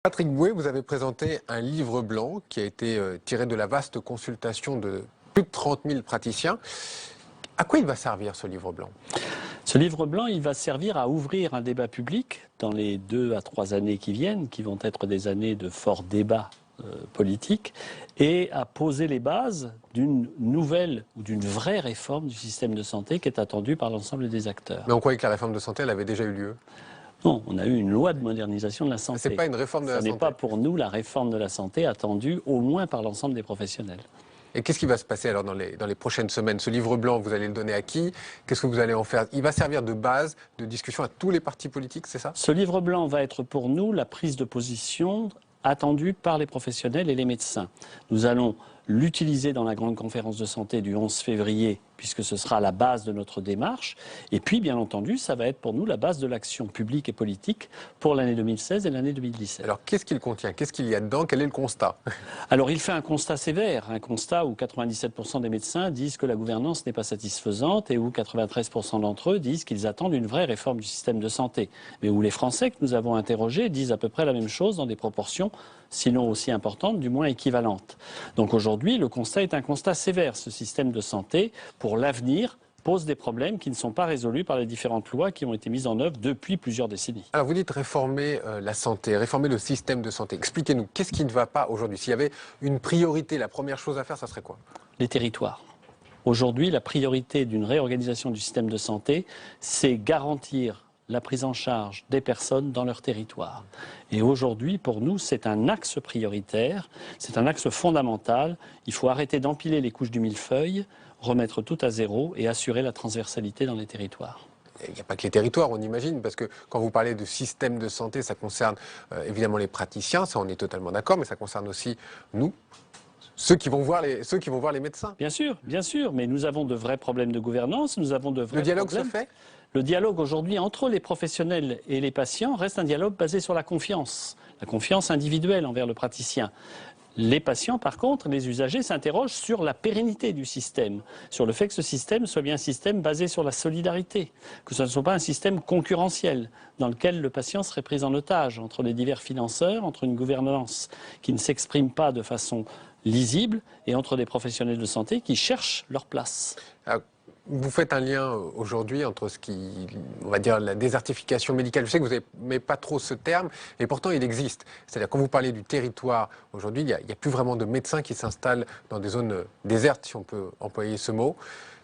Patrick Bouet, vous avez présenté un livre blanc qui a été tiré de la vaste consultation de plus de 30 000 praticiens. À quoi il va servir ce livre blanc? Ce livre blanc, il va servir à ouvrir un débat public dans les 2 à 3 années qui viennent, qui vont être des années de fort débat politique, et à poser les bases d'une nouvelle ou d'une vraie réforme du système de santé qui est attendue par l'ensemble des acteurs. Mais on croyait que la réforme de santé, elle avait déjà eu lieu. Non, on a eu une loi de modernisation de la santé. C'est pas une réforme de la santé. Ce n'est pas pour nous la réforme de la santé attendue au moins par l'ensemble des professionnels. Et qu'est-ce qui va se passer alors dans les prochaines semaines? Ce livre blanc, vous allez le donner à qui? Qu'est-ce que vous allez en faire? Il va servir de base de discussion à tous les partis politiques, c'est ça? Ce livre blanc va être pour nous la prise de position attendue par les professionnels et les médecins. Nous allons l'utiliser dans la grande conférence de santé du 11 février, puisque ce sera la base de notre démarche. Et puis, bien entendu, ça va être pour nous la base de l'action publique et politique pour l'année 2016 et l'année 2017. Alors, qu'est-ce qu'il contient? Qu'est-ce qu'il y a dedans? Quel est le constat? Alors, il fait un constat sévère, un constat où 97% des médecins disent que la gouvernance n'est pas satisfaisante et où 93% d'entre eux disent qu'ils attendent une vraie réforme du système de santé. Mais où les Français que nous avons interrogés disent à peu près la même chose dans des proportions, sinon aussi importantes, du moins équivalentes. Donc aujourd'hui, le constat est un constat sévère. Ce système de santé, pour l'avenir, pose des problèmes qui ne sont pas résolus par les différentes lois qui ont été mises en œuvre depuis plusieurs décennies. Alors vous dites réformer la santé, réformer le système de santé. Expliquez-nous, qu'est-ce qui ne va pas aujourd'hui? S'il y avait une priorité, la première chose à faire, ça serait quoi? Les territoires. Aujourd'hui, la priorité d'une réorganisation du système de santé, c'est garantir la prise en charge des personnes dans leur territoire. Et aujourd'hui, pour nous, c'est un axe prioritaire, c'est un axe fondamental. Il faut arrêter d'empiler les couches du millefeuille, remettre tout à zéro et assurer la transversalité dans les territoires. Il n'y a pas que les territoires, on imagine, parce que quand vous parlez de système de santé, ça concerne évidemment les praticiens, ça on est totalement d'accord, mais ça concerne aussi nous, ceux qui vont voir les médecins. Bien sûr, mais nous avons de vrais problèmes de gouvernance, nous avons de vrais Le dialogue problèmes. se fait? Le dialogue aujourd'hui entre les professionnels et les patients reste un dialogue basé sur la confiance individuelle envers le praticien. Les patients, par contre, les usagers s'interrogent sur la pérennité du système, sur le fait que ce système soit bien un système basé sur la solidarité, que ce ne soit pas un système concurrentiel dans lequel le patient serait pris en otage entre les divers financeurs, entre une gouvernance qui ne s'exprime pas de façon lisible et entre des professionnels de santé qui cherchent leur place. Vous faites un lien aujourd'hui entre on va dire, la désertification médicale. Je sais que vous n'aimez pas trop ce terme, et pourtant il existe. C'est-à-dire, quand vous parlez du territoire, aujourd'hui, il n'y a plus vraiment de médecins qui s'installent dans des zones désertes, si on peut employer ce mot.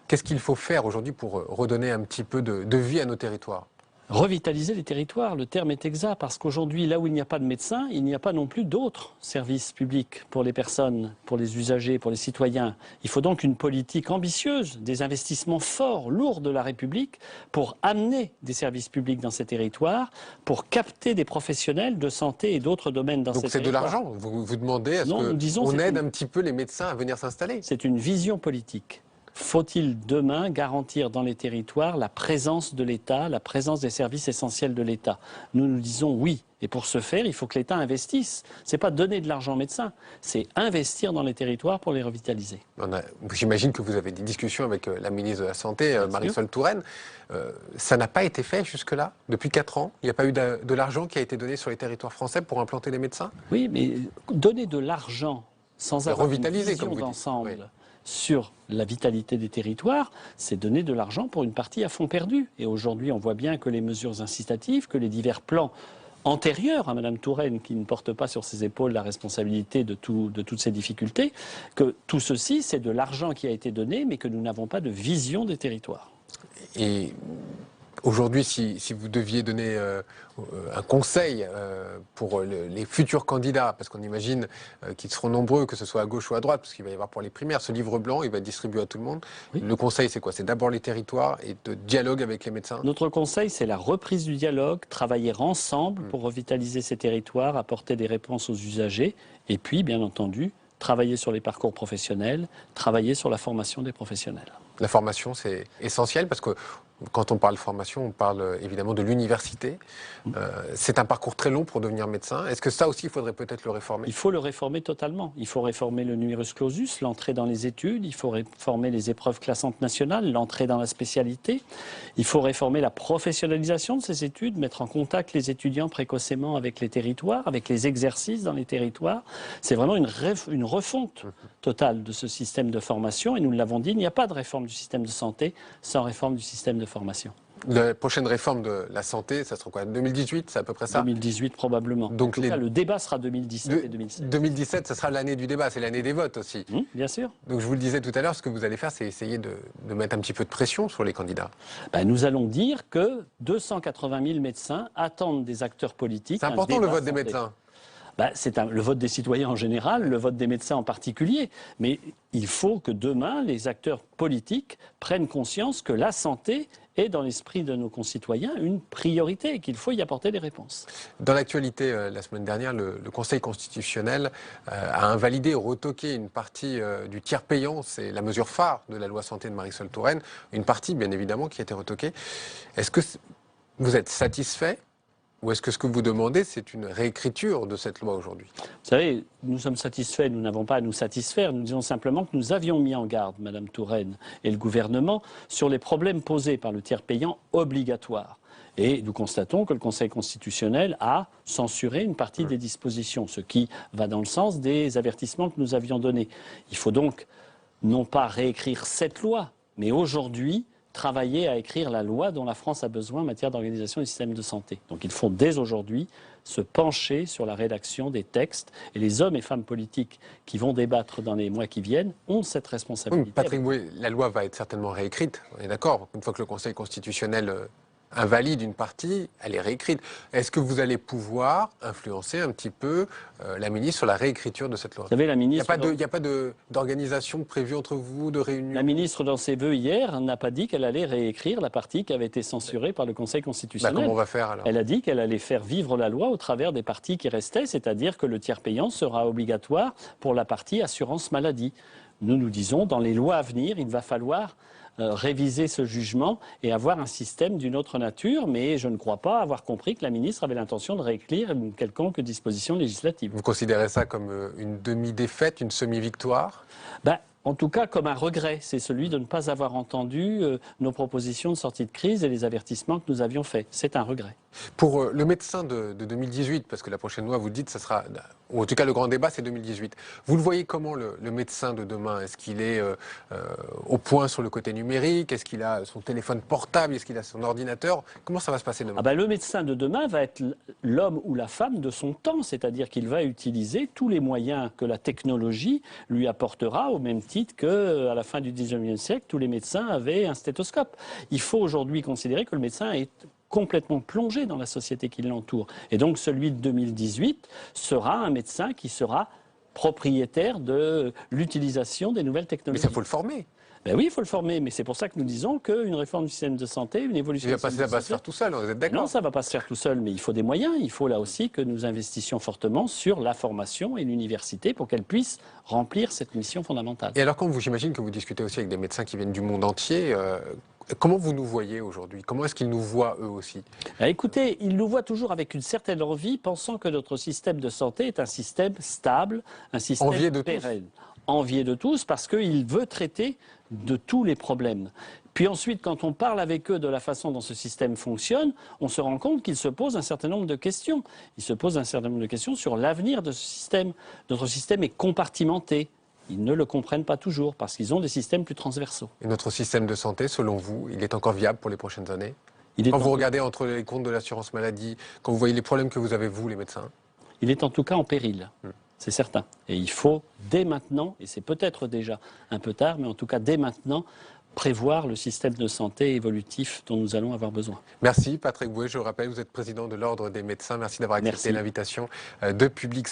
Qu'est-ce qu'il faut faire aujourd'hui pour redonner un petit peu de vie à nos territoires? Revitaliser les territoires, le terme est exact, parce qu'aujourd'hui, là où il n'y a pas de médecins, il n'y a pas non plus d'autres services publics pour les personnes, pour les usagers, pour les citoyens. Il faut donc une politique ambitieuse, des investissements forts, lourds de la République, pour amener des services publics dans ces territoires, pour capter des professionnels de santé et d'autres domaines dans ces territoires. Donc c'est de l'argent? Vous demandez à ce qu'on aide un petit peu les médecins à venir s'installer? C'est une vision politique. Faut-il demain garantir dans les territoires la présence de l'État, la présence des services essentiels de l'État? Nous nous disons oui. Et pour ce faire, il faut que l'État investisse. Ce n'est pas donner de l'argent aux médecins, c'est investir dans les territoires pour les revitaliser. J'imagine que vous avez des discussions avec la ministre de la Santé, Marisol Touraine. Ça n'a pas été fait jusque-là, depuis 4 ans? Il n'y a pas eu de l'argent qui a été donné sur les territoires français pour implanter des médecins? Oui, mais donner de l'argent sans avoir une vision d'ensemble. Oui. Sur la vitalité des territoires, c'est donner de l'argent pour une partie à fond perdu. Et aujourd'hui, on voit bien que les mesures incitatives, que les divers plans antérieurs à Mme Touraine, qui ne porte pas sur ses épaules la responsabilité de toutes ces difficultés, que tout ceci, c'est de l'argent qui a été donné, mais que nous n'avons pas de vision des territoires. Et aujourd'hui, si vous deviez donner un conseil pour les futurs candidats, parce qu'on imagine qu'ils seront nombreux, que ce soit à gauche ou à droite, parce qu'il va y avoir pour les primaires, ce livre blanc, il va être distribué à tout le monde. Oui. Le conseil, c'est quoi? C'est d'abord les territoires et de dialogue avec les médecins? Notre conseil, c'est la reprise du dialogue, travailler ensemble pour revitaliser ces territoires, apporter des réponses aux usagers, et puis, bien entendu, travailler sur les parcours professionnels, travailler sur la formation des professionnels. La formation, c'est essentiel parce que Quand on parle formation, on parle évidemment de l'université. C'est un parcours très long pour devenir médecin. Est-ce que ça aussi, il faudrait peut-être le réformer? Il faut le réformer totalement. Il faut réformer le numerus clausus, l'entrée dans les études. Il faut réformer les épreuves classantes nationales, l'entrée dans la spécialité. Il faut réformer la professionnalisation de ces études, mettre en contact les étudiants précocement avec les territoires, avec les exercices dans les territoires. C'est vraiment une refonte totale de ce système de formation. Et nous l'avons dit, il n'y a pas de réforme du système de santé sans réforme du système de formation. La prochaine réforme de la santé, ça sera quoi? 2018, c'est à peu près ça? 2018 probablement. Donc en tout cas, le débat sera 2017 et 2016. 2017, ça sera l'année du débat, c'est l'année des votes aussi. Bien sûr. Donc je vous le disais tout à l'heure, ce que vous allez faire, c'est essayer de mettre un petit peu de pression sur les candidats. Nous allons dire que 280 000 médecins attendent des acteurs politiques. C'est important le vote des médecins. C'est le vote des citoyens en général, le vote des médecins en particulier. Mais il faut que demain, les acteurs politiques prennent conscience que la santé est dans l'esprit de nos concitoyens une priorité et qu'il faut y apporter des réponses. Dans l'actualité, la semaine dernière, le Conseil constitutionnel a invalidé ou retoqué une partie du tiers payant. C'est la mesure phare de la loi santé de Marisol Touraine. Une partie, bien évidemment, qui a été retoquée. Est-ce que vous êtes satisfait? Ou est-ce que ce que vous demandez, c'est une réécriture de cette loi aujourd'hui? Vous savez, nous sommes satisfaits, nous n'avons pas à nous satisfaire. Nous disons simplement que nous avions mis en garde, Madame Touraine et le gouvernement, sur les problèmes posés par le tiers payant obligatoire. Et nous constatons que le Conseil constitutionnel a censuré une partie des dispositions, ce qui va dans le sens des avertissements que nous avions donnés. Il faut donc non pas réécrire cette loi, mais aujourd'hui travailler à écrire la loi dont la France a besoin en matière d'organisation du système de santé. Donc il faut dès aujourd'hui se pencher sur la rédaction des textes et les hommes et femmes politiques qui vont débattre dans les mois qui viennent ont cette responsabilité. Oui, Patrick Bouet, la loi va être certainement réécrite, on est d'accord. Une fois que le Conseil constitutionnel invalide une partie, elle est réécrite. Est-ce que vous allez pouvoir influencer un petit peu la ministre sur la réécriture de cette loi? Vous savez, la ministre... Il n'y a pas d'organisation prévue entre vous, de réunion? La ministre, dans ses vœux hier, n'a pas dit qu'elle allait réécrire la partie qui avait été censurée par le Conseil constitutionnel. Comment on va faire alors? Elle a dit qu'elle allait faire vivre la loi au travers des parties qui restaient, c'est-à-dire que le tiers payant sera obligatoire pour la partie assurance maladie. Nous nous disons, dans les lois à venir, il va falloir réviser ce jugement et avoir un système d'une autre nature, mais je ne crois pas avoir compris que la ministre avait l'intention de réécrire une quelconque disposition législative. Vous considérez ça comme une demi-défaite, une semi-victoire? En tout cas, comme un regret, c'est celui de ne pas avoir entendu nos propositions de sortie de crise et les avertissements que nous avions faits. C'est un regret. Pour le médecin de 2018, parce que la prochaine loi, vous dites, ça sera, ou en tout cas le grand débat, c'est 2018. Vous le voyez comment le médecin de demain? Est-ce qu'il est au point sur le côté numérique? Est-ce qu'il a son téléphone portable? Est-ce qu'il a son ordinateur? Comment ça va se passer demain? Le médecin de demain va être l'homme ou la femme de son temps, c'est-à-dire qu'il va utiliser tous les moyens que la technologie lui apportera, au même titre qu'à la fin du 19e siècle, tous les médecins avaient un stéthoscope. Il faut aujourd'hui considérer que le médecin est complètement plongé dans la société qui l'entoure. Et donc celui de 2018 sera un médecin qui sera propriétaire de l'utilisation des nouvelles technologies. Mais ça, faut le former. Oui, il faut le former, mais c'est pour ça que nous disons qu'une réforme du système de santé, une évolution... Ça va pas se faire tout seul, vous êtes d'accord? Non, ça ne va pas se faire tout seul, mais il faut des moyens. Il faut là aussi que nous investissions fortement sur la formation et l'université pour qu'elle puisse remplir cette mission fondamentale. Et alors, j'imagine que vous discutez aussi avec des médecins qui viennent du monde entier, comment vous nous voyez aujourd'hui? Comment est-ce qu'ils nous voient eux aussi? Écoutez, ils nous voient toujours avec une certaine envie, pensant que notre système de santé est un système stable, un système pérenne. Envié de tous parce qu'il veut traiter de tous les problèmes. Puis ensuite, quand on parle avec eux de la façon dont ce système fonctionne, on se rend compte qu'ils se posent un certain nombre de questions. Ils se posent un certain nombre de questions sur l'avenir de ce système. Notre système est compartimenté. Ils ne le comprennent pas toujours parce qu'ils ont des systèmes plus transversaux. Et notre système de santé, selon vous, il est encore viable pour les prochaines années? Quand vous regardez entre les comptes de l'assurance maladie, quand vous voyez les problèmes que vous avez, vous, les médecins? Il est en tout cas en péril. C'est certain. Et il faut, dès maintenant, et c'est peut-être déjà un peu tard, mais en tout cas dès maintenant, prévoir le système de santé évolutif dont nous allons avoir besoin. Merci Patrick Bouet, je le rappelle, vous êtes président de l'Ordre des médecins. Merci d'avoir accepté l'invitation de Public.